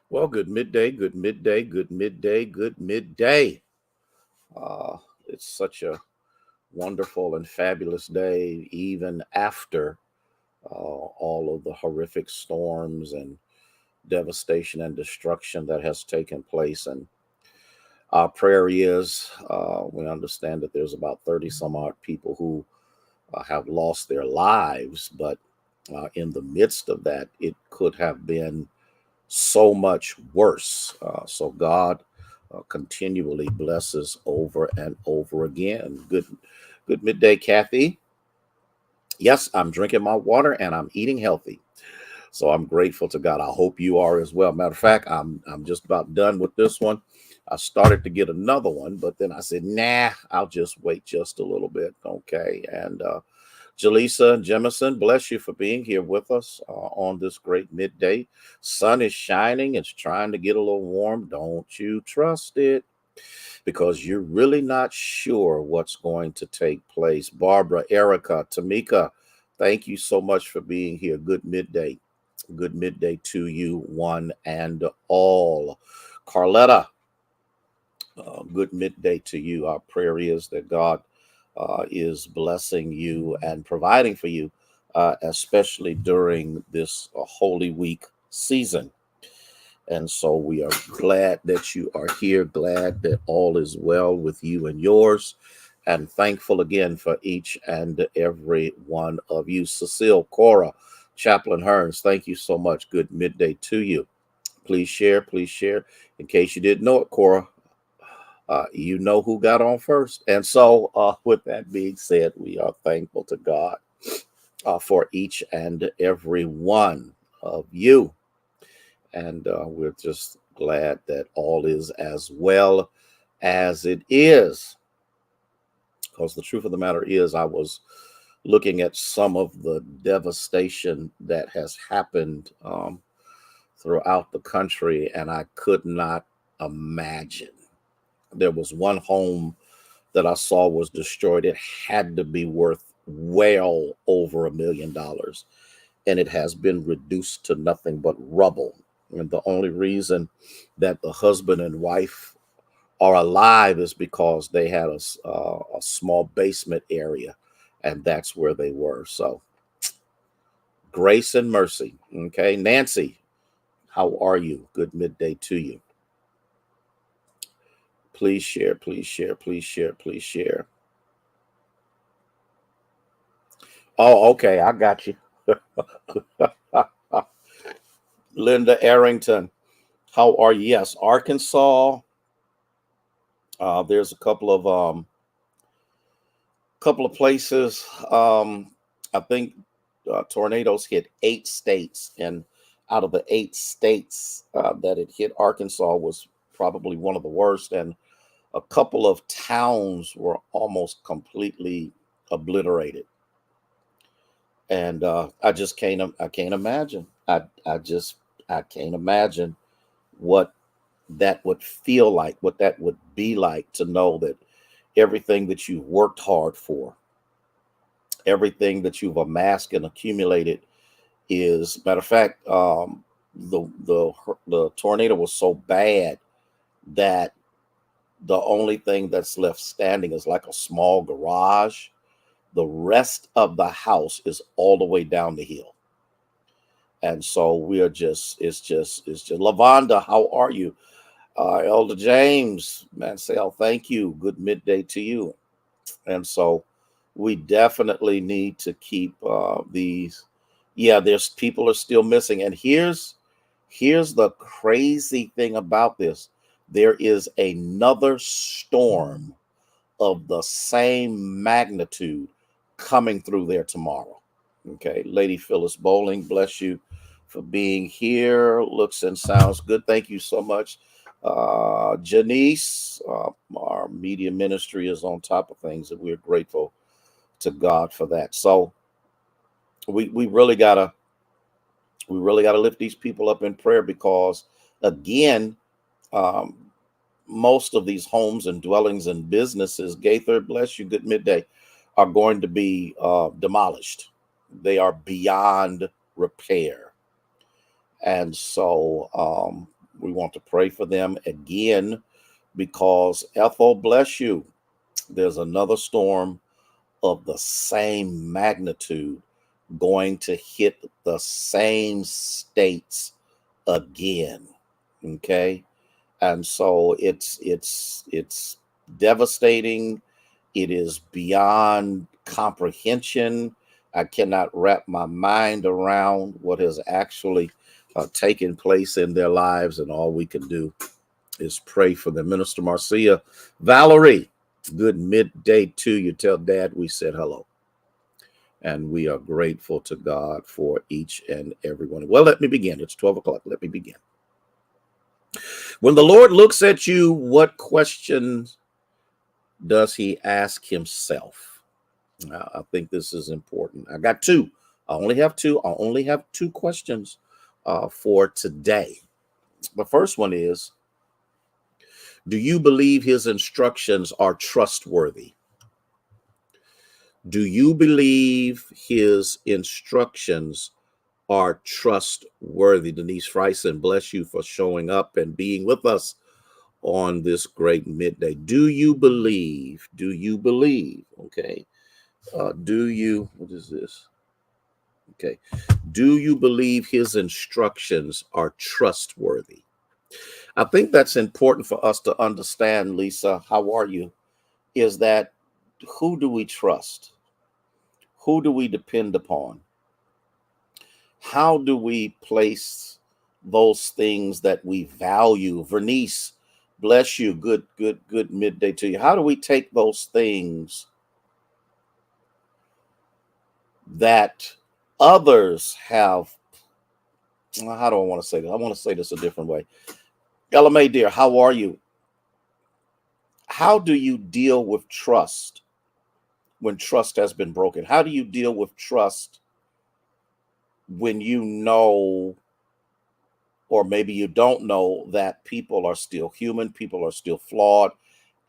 Well, good midday, good midday, good midday, good midday. It's such a wonderful and fabulous day, even after all of the horrific storms and devastation and destruction that has taken place. And our prayer is we understand that there's about 30 some odd people who have lost their lives, but in the midst of that, it could have been so much worse. So God continually blesses over and over again. Good midday, Kathy. Yes, I'm drinking my water and I'm eating healthy. So I'm grateful to God. I hope you are as well. Matter of fact, I'm just about done with this one. I started to get another one, but then I said, nah, I'll just wait just a little bit. Okay. And Jaleesa Jemison, bless you for being here with us on this great midday. Sun is shining. It's trying to get a little warm. Don't you trust it because you're really not sure what's going to take place. Barbara, Erica, Tamika, thank you so much for being here. Good midday. Good midday to you, one and all. Carletta, good midday to you. Our prayer is that God is blessing you and providing for you, especially during this Holy Week season. And so we are glad that you are here, glad that all is well with you and yours, and thankful again for each and every one of you. Cecile, Cora, Chaplain Hearns, thank you so much. Good midday to you. Please share, please share. In case you didn't know it, Cora, you know who got on first. And so, with that being said, we are thankful to God for each and every one of you. And we're just glad that all is as well as it is. Because the truth of the matter is, I was looking at some of the devastation that has happened throughout the country, and I could not imagine. There was one home that I saw was destroyed. It had to be worth well over $1 million, and it has been reduced to nothing but rubble. And the only reason that the husband and wife are alive is because they had a small basement area, and that's where they were. So, grace and mercy. Okay, Nancy, how are you? Good midday to you. Please share, please share, please share, please share. Oh, okay, I got you. Linda Arrington, how are you? Yes, Arkansas. There's a couple of places. I think tornadoes hit 8 states, and out of the 8 states that it hit, Arkansas was probably one of the worst, and a couple of towns were almost completely obliterated. And I can't imagine. I can't imagine what that would feel like, what that would be like to know that everything that you've worked hard for, everything that you've amassed and accumulated is matter of fact, the tornado was so bad that the only thing that's left standing is like a small garage. The rest of the house is all the way down the hill. And so it's just Lavonda, how are you? Elder James, Mansell, thank you. Good midday to you. And so we definitely need to keep these. Yeah, there's people are still missing. And here's the crazy thing about this. There is another storm of the same magnitude coming through there tomorrow. Okay, Lady Phyllis Bowling, bless you for being here. Looks and sounds good. Thank you so much. Janice, our media ministry is on top of things, and we're grateful to God for that. So we really gotta lift these people up in prayer because again, um, most of these homes and dwellings and businesses, Gaither, bless you, good midday, are going to be demolished. They are beyond repair. And so We want to pray for them again because Ethel, bless you. There's another storm of the same magnitude going to hit the same states again. Okay. And so it's devastating. It is beyond comprehension. I cannot wrap my mind around what has actually taken place in their lives, and all we can do is pray for them. Minister Marcia, Valerie, good midday to you. Tell Dad we said hello. And we are grateful to God for each and every one. Well, let me begin. It's 12 o'clock. Let me begin. When the Lord looks at you, what questions does he ask himself? I think this is important. I got two. I only have two. I only have two questions for today. The first one is, do you believe his instructions are trustworthy? Do you believe his instructions are trustworthy? Denise Freisen, bless you for showing up and being with us on this great midday. Do you believe? Do you believe? Okay. What is this? Okay. Do you believe his instructions are trustworthy? I think that's important for us to understand, Lisa. How are you? Is that who do we trust? Who do we depend upon? How do we place those things that we value? Vernice, bless you. Good midday to you. How do we take those things that others have? How do I want to say this? I want to say this a different way. LMA, dear, how are you? How do you deal with trust when trust has been broken? How do you deal with trust when you know, or maybe you don't know, that people are still human, people are still flawed,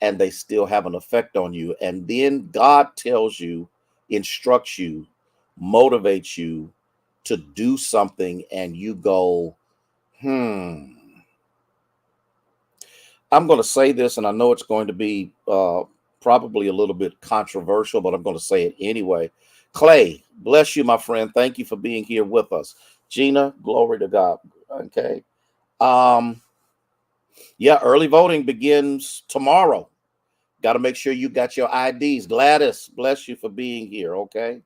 and they still have an effect on you? And then God tells you, instructs you, motivates you to do something, and you go, I'm going to say this, and I know it's going to be probably a little bit controversial, but I'm going to say it anyway. Clay, bless you, my friend. Thank you for being here with us. Gina, glory to God. Okay. Yeah, early voting begins tomorrow. Got to make sure you got your IDs. Gladys, bless you for being here. Okay.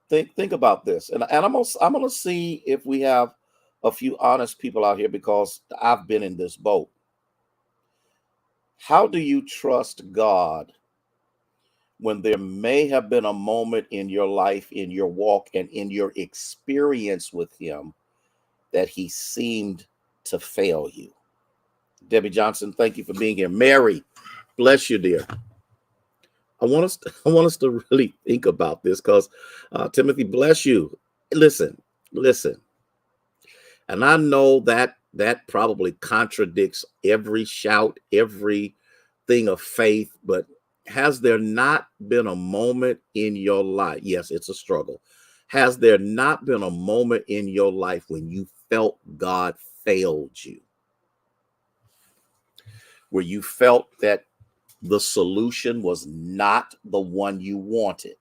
Think about this, and I'm gonna see if we have a few honest people out here, because I've been in this boat. How do you trust God when there may have been a moment in your life, in your walk, and in your experience with him that he seemed to fail you? Debbie Johnson, thank you for being here. Mary, bless you, dear. I want us to really think about this, because Timothy, bless you. Listen. And I know that probably contradicts every shout, every thing of faith, but has there not been a moment in your life? Yes, it's a struggle. Has there not been a moment in your life when you felt God failed you? Where you felt that the solution was not the one you wanted?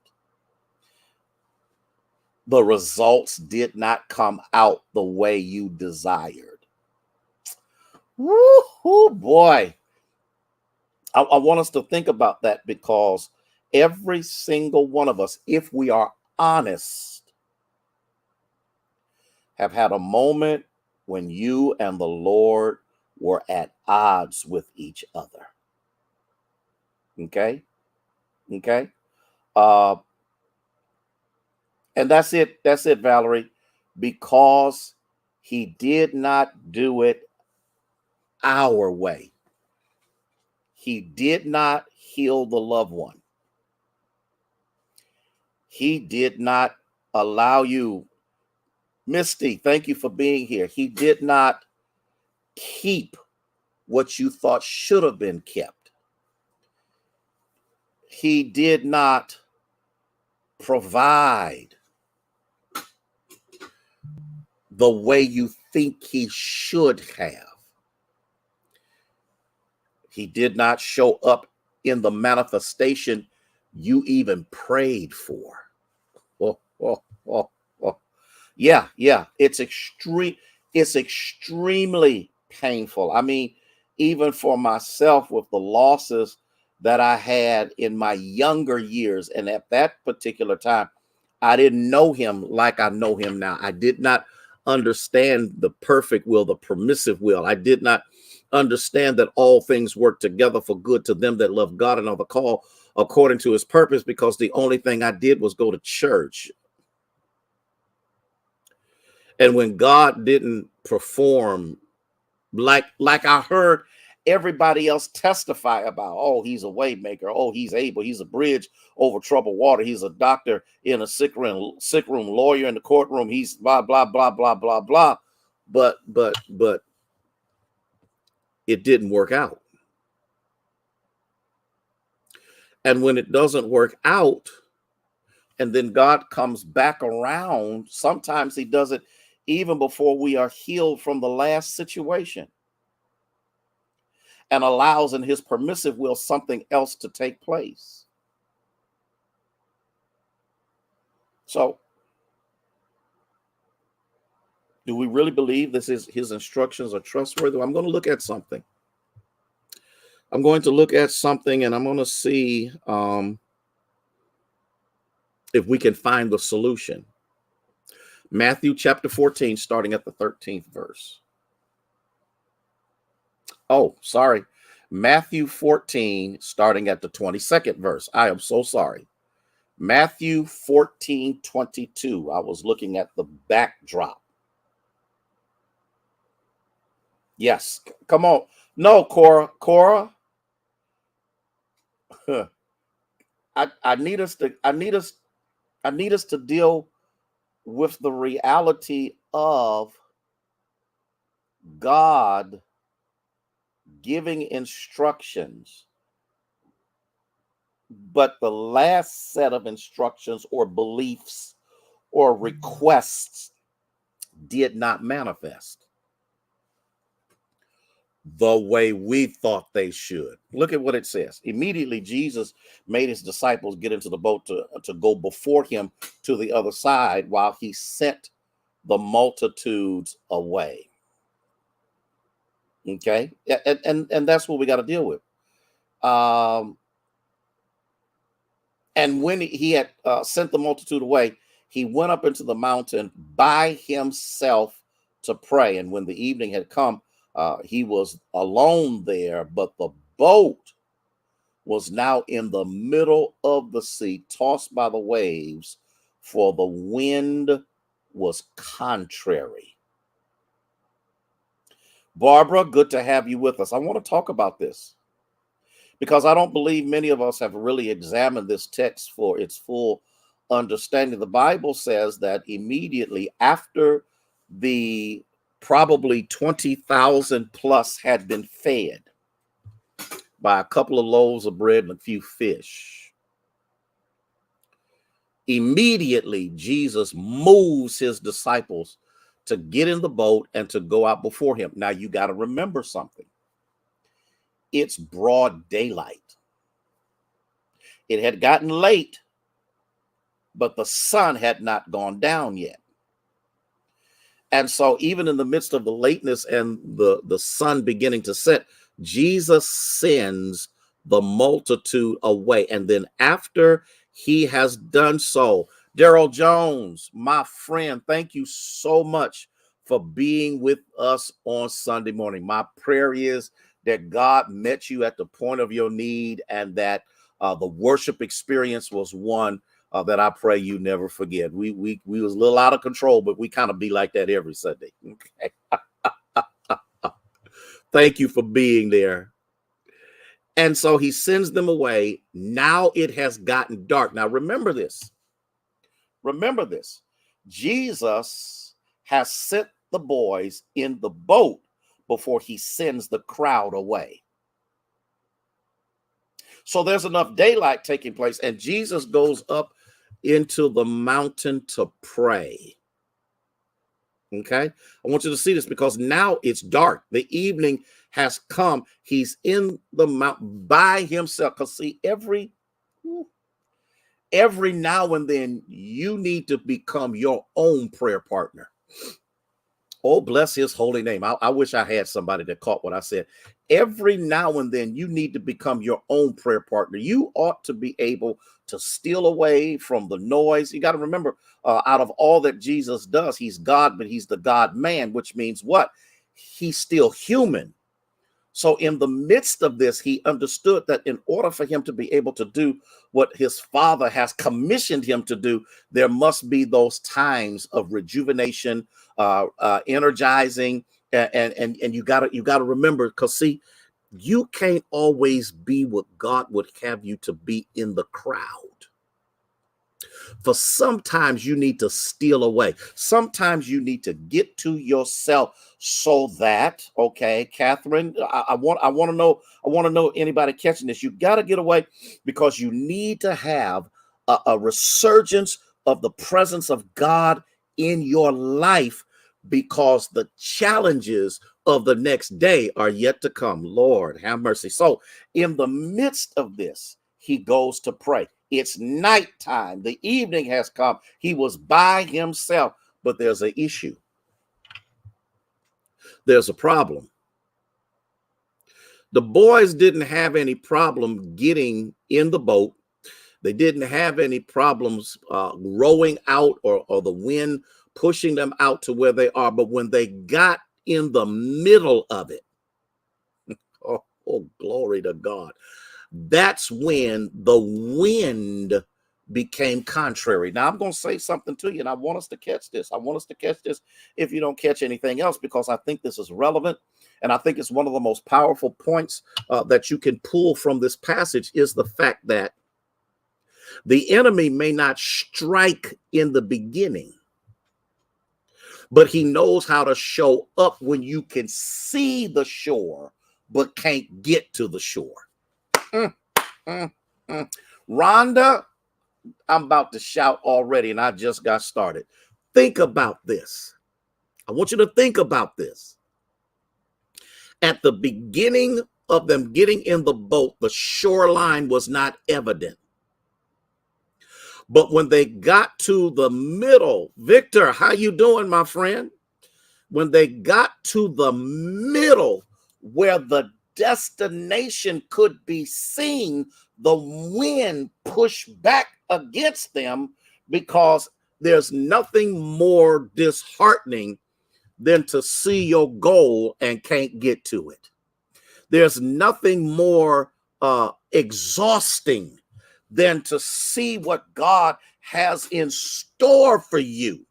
The results did not come out the way you desired. Woo, boy. I want us to think about that, because every single one of us, if we are honest, have had a moment when you and the Lord were at odds with each other. Okay? Okay? Uh, and that's it. That's it, Valerie. Because he did not do it our way. He did not heal the loved one. He did not allow you. Misty, thank you for being here. He did not keep what you thought should have been kept. He did not provide the way you think he should have. He did not show up in the manifestation you even prayed for. Oh, oh, oh, oh. Yeah. It's extremely painful. I mean, even for myself, with the losses that I had in my younger years, and at that particular time, I didn't know him like I know him now. I did not understand the perfect will, the permissive will. I did not understand that all things work together for good to them that love God and are the call according to his purpose, because the only thing I did was go to church. And when God didn't perform like I heard everybody else testify about, oh, he's a way maker, oh, he's able, he's a bridge over troubled water, he's a doctor in a sick room, lawyer in the courtroom, he's blah blah blah blah blah blah. But it didn't work out. And when it doesn't work out, and then God comes back around, sometimes he does it even before we are healed from the last situation, and allows in his permissive will something else to take place. So, do we really believe this is his instructions are trustworthy? I'm going to look at something. I'm going to look at something, and I'm going to see if we can find the solution. Matthew chapter 14, starting at the 13th verse. Oh, sorry. Matthew 14, starting at the 22nd verse. I am so sorry. Matthew 14:22. I was looking at the backdrop. Yes, come on. No, Cora. I need us to deal with the reality of God giving instructions, but the last set of instructions or beliefs or requests did not manifest the way we thought they should. Look at what it says. Immediately, Jesus made his disciples get into the boat to go before him to the other side while he sent the multitudes away. Okay. And that's what we got to deal with. And when he had sent the multitude away, he went up into the mountain by himself to pray. And when the evening had come, he was alone there, but the boat was now in the middle of the sea, tossed by the waves, for the wind was contrary. Barbara, good to have you with us. I want to talk about this, because I don't believe many of us have really examined this text for its full understanding. The Bible says that immediately after the probably 20,000 plus had been fed by a couple of loaves of bread and a few fish, immediately Jesus moves his disciples to get in the boat and to go out before him. Now, you got to remember something. It's broad daylight. It had gotten late, but the sun had not gone down yet. And so even in the midst of the lateness and the sun beginning to set, Jesus sends the multitude away. And then after he has done so, Daryl Jones, my friend, thank you so much for being with us on Sunday morning. My prayer is that God met you at the point of your need, and that the worship experience was one that I pray you never forget. We was a little out of control, but we kind of be like that every Sunday. Okay. Thank you for being there. And so he sends them away. Now it has gotten dark. Now remember this. Remember this. Jesus has sent the boys in the boat before he sends the crowd away. So there's enough daylight taking place, and Jesus goes up into the mountain to pray. Okay. I want you to see this because now it's dark. The evening has come. He's in the mountain by himself. Because see, every now and then you need to become your own prayer partner. Oh, bless his holy name. I wish I had somebody that caught what I said. Every now and then you need to become your own prayer partner. You ought to be able to steal away from the noise. You got to remember, out of all that Jesus does, he's God, but he's the God man, which means what? He's still human. So in the midst of this, he understood that in order for him to be able to do what his father has commissioned him to do, there must be those times of rejuvenation, energizing, and you gotta remember, because see, you can't always be what God would have you to be in the crowd. For sometimes you need to steal away. Sometimes you need to get to yourself so that, okay, Catherine, I want to know anybody catching this. You got to get away because you need to have a resurgence of the presence of God in your life because the challenges of the next day are yet to come. Lord, have mercy. So in the midst of this, he goes to pray. It's nighttime. The evening has come. He was by himself, but there's an issue. There's a problem. The boys didn't have any problem getting in the boat. They didn't have any problems rowing out or the wind pushing them out to where they are. But when they got in the middle of it, oh, glory to God. That's when the wind became contrary. Now, I'm going to say something to you, and I want us to catch this. I want us to catch this if you don't catch anything else, because I think this is relevant, and I think it's one of the most powerful points that you can pull from this passage is the fact that the enemy may not strike in the beginning, but he knows how to show up when you can see the shore, but can't get to the shore. Rhonda, I'm about to shout already, and I just got started. Think about this. I want you to think about this. At the beginning of them getting in the boat, the shoreline was not evident. But when they got to the middle, Victor, how you doing, my friend? When they got to the middle where the destination could be seen, the wind pushed back against them, because there's nothing more disheartening than to see your goal and can't get to it. There's nothing more exhausting than to see what God has in store for you,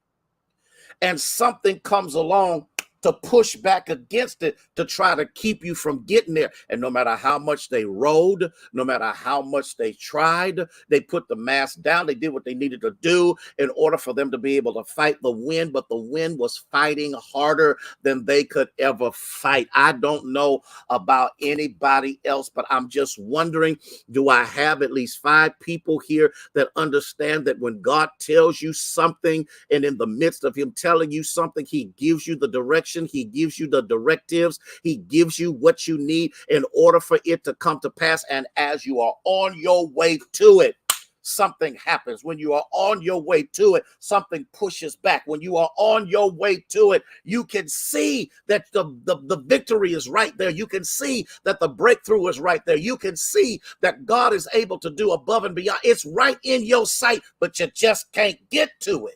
and something comes along to push back against it to try to keep you from getting there. And no matter how much they rowed, no matter how much they tried, they put the mast down, they did what they needed to do in order for them to be able to fight the wind, but the wind was fighting harder than they could ever fight. I don't know about anybody else, but I'm just wondering, do I have at least 5 people here that understand that when God tells you something, and in the midst of him telling you something, he gives you the direction, he gives you the directives, he gives you what you need in order for it to come to pass. And as you are on your way to it, something happens. When you are on your way to it, something pushes back. When you are on your way to it, you can see that the victory is right there. You can see that the breakthrough is right there. You can see that God is able to do above and beyond. It's right in your sight, but you just can't get to it.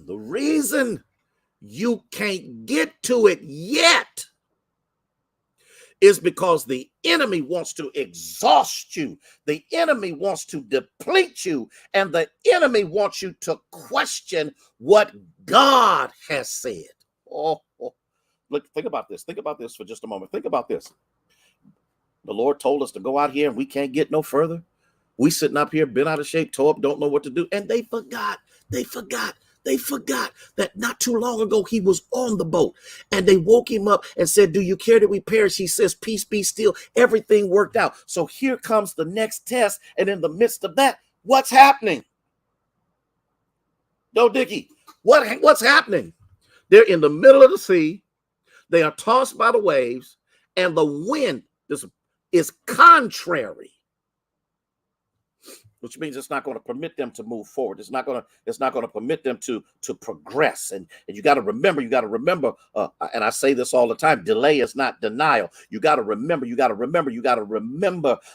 The reason you can't get to it yet is because the enemy wants to exhaust you. The enemy wants to deplete you. And the enemy wants you to question what God has said. Look, think about this. Think about this for just a moment. Think about this. The Lord told us to go out here and we can't get no further. We sitting up here, been out of shape, toe up, don't know what to do. And they forgot that not too long ago he was on the boat, and they woke him up and said, do you care that we perish? He says, peace be still. Everything worked out. So here comes the next test. And in the midst of that, what's happening? No, Dickie. What's happening? They're in the middle of the sea. They are tossed by the waves, and the wind is contrary, which means it's not going to permit them to move forward. It's not going to permit them to progress. And you got to remember, and I say this all the time, delay is not denial. You got to remember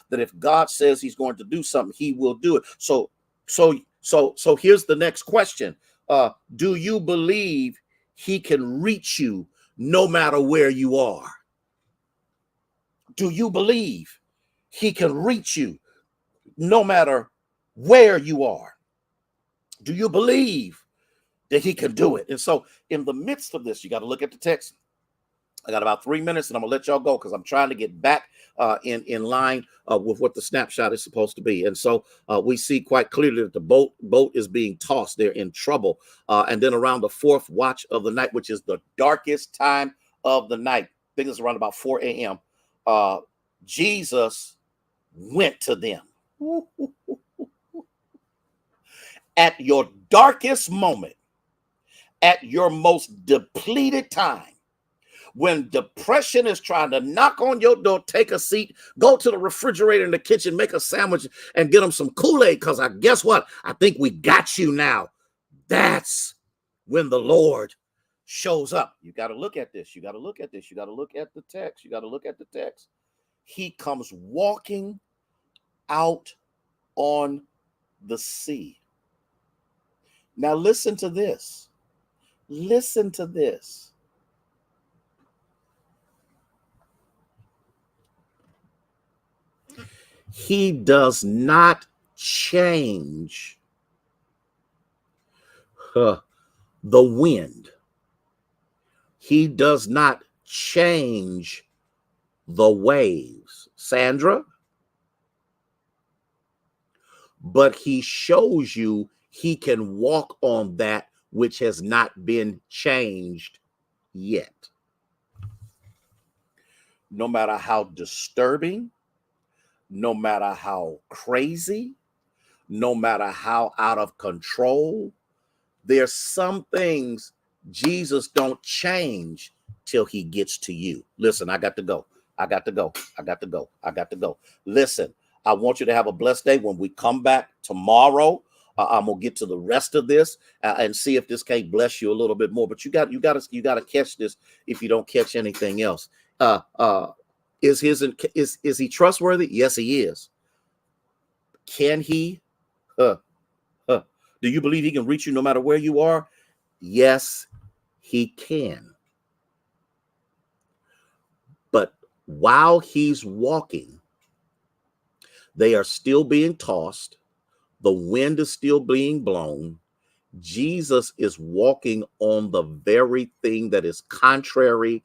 that if God says he's going to do something, he will do it. So here's the next question. Do you believe he can reach you no matter where you are? Do you believe he can reach you no matter where you are? Do you believe that he can do it? And so in the midst of this, you got to look at the text. I got about 3 minutes and I'm gonna let y'all go because I'm trying to get back in line with what the snapshot is supposed to be. And so we see quite clearly that the boat is being tossed. They're in trouble. And then around the fourth watch of the night, which is the darkest time of the night, I think it's around about 4 a.m., Jesus went to them. At your darkest moment, at your most depleted time, when depression is trying to knock on your door, take a seat, go to the refrigerator in the kitchen, make a sandwich, and get them some Kool-Aid, because guess what? I think we got you now. That's when the Lord shows up. You got to look at this. You got to look at this. You got to look at the text. You got to look at the text. He comes walking out on the sea. Now listen to this. Listen to this. He does not change the wind. He does not change the waves, Sandra, but he shows you he can walk on that which has not been changed yet. No matter how disturbing, no matter how crazy, no matter how out of control, there's some things Jesus don't change till he gets to you. Listen, I got to go. Listen, I want you to have a blessed day. When we come back tomorrow, I'm gonna get to the rest of this and see if this can't bless you a little bit more. But you got to catch this if you don't catch anything else. Is he trustworthy? Yes, he is. Can he? Do you believe he can reach you no matter where you are? Yes, he can. But while he's walking, they are still being tossed. The wind is still being blown. Jesus is walking on the very thing that is contrary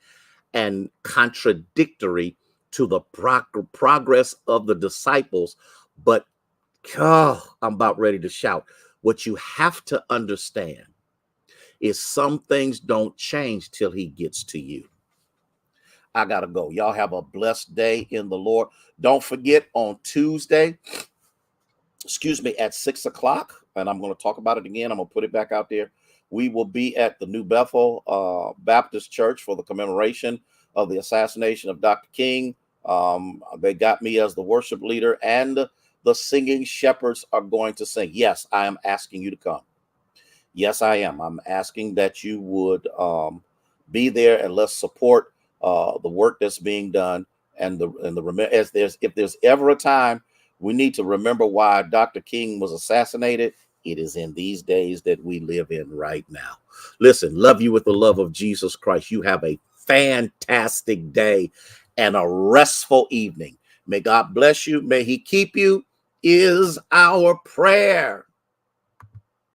and contradictory to the progress of the disciples. But I'm about ready to shout. What you have to understand is some things don't change till he gets to you. I gotta go. Y'all have a blessed day in the Lord. Don't forget on Tuesday, at 6 o'clock, and I'm going to talk about it again. I'm going to put it back out there. We will be at the New Bethel Baptist Church for the commemoration of the assassination of Dr. King. They got me as the worship leader, and the singing shepherds are going to sing. Yes, I am asking you to come. Yes, I am. I'm asking that you would be there, and let's support the work that's being done. And if there's ever a time we need to remember why Dr. King was assassinated, it is in these days that we live in right now. Listen, love you with the love of Jesus Christ. You have a fantastic day and a restful evening. May God bless you. May he keep you is our prayer.